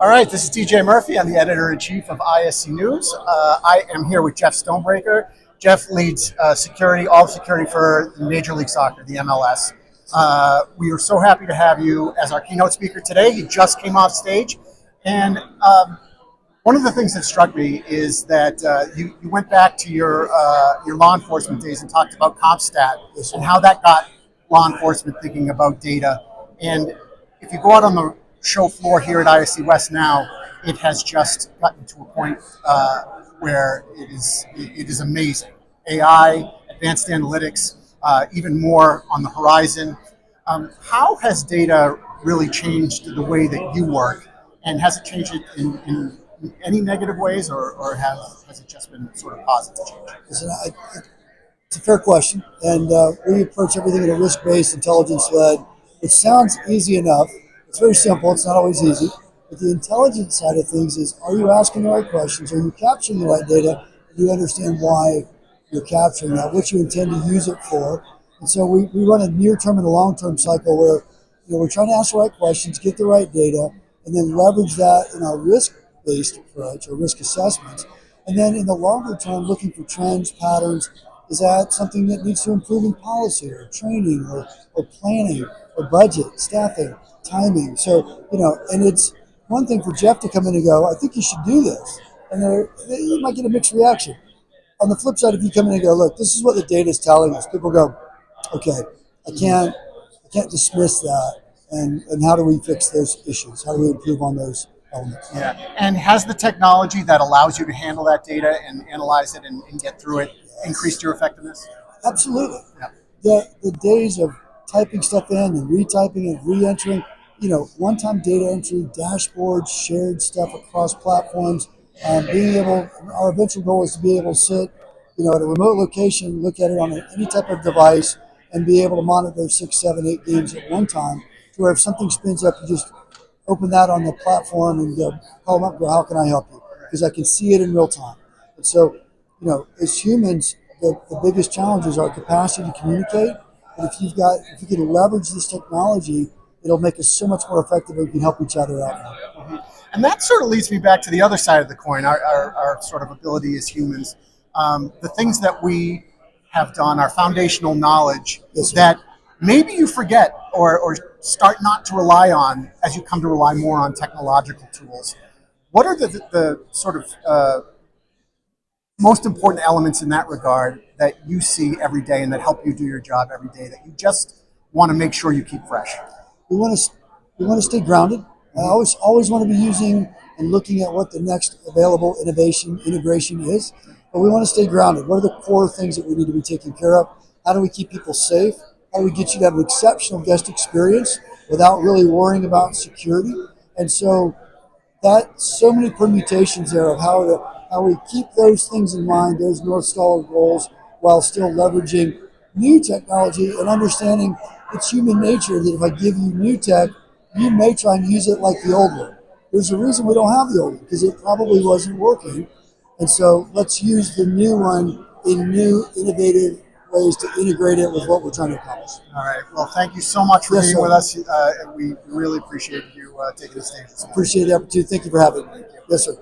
All right, this is DJ Murphy. I'm the editor-in-chief of ISC News. I am here with Jeff Stonebreaker. Jeff leads security, all security for Major League Soccer, the MLS. We are so happy to have you as our keynote speaker today. You just came off stage, and one of the things that struck me is that you went back to your law enforcement days and talked about CompStat and how that got law enforcement thinking about data. And if you go out on the show floor here at ISC West now, it has just gotten to a point where it is amazing. AI, advanced analytics, even more on the horizon. How has data really changed the way that you work, and has it changed it in any negative ways, or has it just been sort of positive change? Listen, it's a fair question, and we approach everything in a risk-based, intelligence-led. It sounds easy enough. It's very simple. It's not always easy. But the intelligence side of things is, are you asking the right questions? Are you capturing the right data? Do you understand why you're capturing that, what you intend to use it for? And so we run a near-term and a long-term cycle where we're trying to ask the right questions, get the right data, and then leverage that in our risk-based approach or risk assessments. And then in the longer term, looking for trends, patterns. Is that something that needs to improve in policy or training or planning or budget, staffing, timing? So, and it's one thing for Jeff to come in and go, I think you should do this. And you might get a mixed reaction. On the flip side, if you come in and go, look, this is what the data is telling us, people go, okay, I can't dismiss that. And how do we fix those issues? How do we improve on those elements? Yeah. And has the technology that allows you to handle that data and analyze it and get through it increased your effectiveness? Absolutely. Yeah. The days of typing stuff in and retyping and re-entering, one-time data entry, dashboards, shared stuff across platforms, our eventual goal is to be able to sit, at a remote location, look at it on any type of device, and be able to monitor 6, 7, 8 games at one time, to where if something spins up, you just open that on the platform and go, call them up and go, how can I help you? Because I can see it in real time. And so, as humans, the biggest challenge is our capacity to communicate. And if you can leverage this technology, it'll make us so much more effective, and we can help each other out more. Mm-hmm. And that sort of leads me back to the other side of the coin, our sort of ability as humans. The things that we have done, our foundational knowledge, that maybe you forget or start not to rely on as you come to rely more on technological tools. What are the sort of most important elements in that regard that you see every day and that help you do your job every day that you just want to make sure you keep fresh? We want to stay grounded. I always want to be using and looking at what the next available integration is, but we want to stay grounded. What are the core things that we need to be taking care of? How do we keep people safe? How do we get you to have an exceptional guest experience without really worrying about security? And so so many permutations there of how we keep those things in mind, those North Star goals, while still leveraging new technology and understanding it's human nature that if I give you new tech, you may try and use it like the old one. There's a reason we don't have the old one, because it probably wasn't working. And so let's use the new one in new, innovative ways to integrate it with what we're trying to accomplish. All right. Well, thank you so much for being with us. And we really appreciate you taking the stage. Appreciate the opportunity. Thank you for having me. Yes, sir.